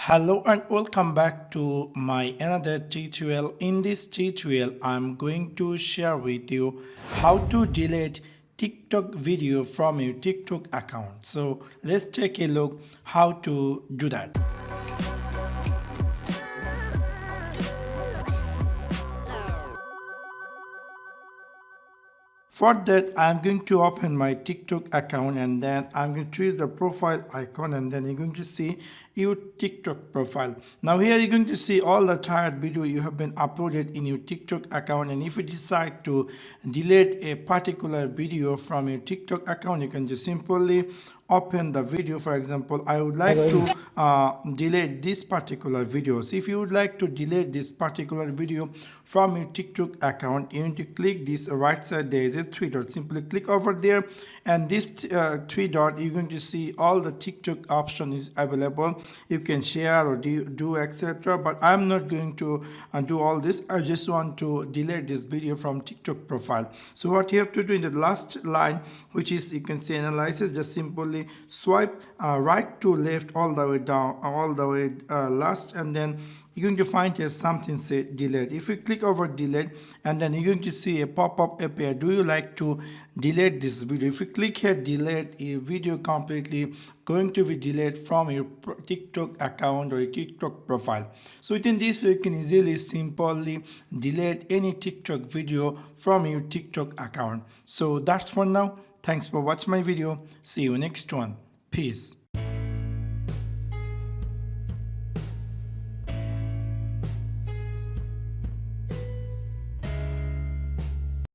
Hello and welcome back to my another tutorial. In this tutorial, I'm going to share with you how to delete TikTok video from your TikTok account. So let's take a look how to do that. For that, I'm going to open my TikTok account and then I'm going to choose the profile icon and then you're going to see your TikTok profile. Now here you're going to see all the tired video you have been uploaded in your TikTok account, and if you decide to delete a particular video from your TikTok account, you can just simply open the video. For example, I would like to delete this particular video. So if you would like to delete this particular video from your TikTok account, you need to click this right side. There is a three dot. Simply click over there, and this three dot, you're going to see all the TikTok option is available. You can share or do etc. But I'm not going to do all this. I just want to delete this video from TikTok profile. So what you have to do in the last line, which is, you can say, analysis, just simply swipe right to left all the way down, all the way last, and then you're going to find here something say delete. If you click over delete, and then you're going to see a pop-up appear. Do you like to delete this video? If you click here delete, a video completely going to be deleted from your TikTok account or your TikTok profile. So within this, you can easily simply delete any TikTok video from your TikTok account. So that's for now. Thanks for watching my video. See you next one. Peace.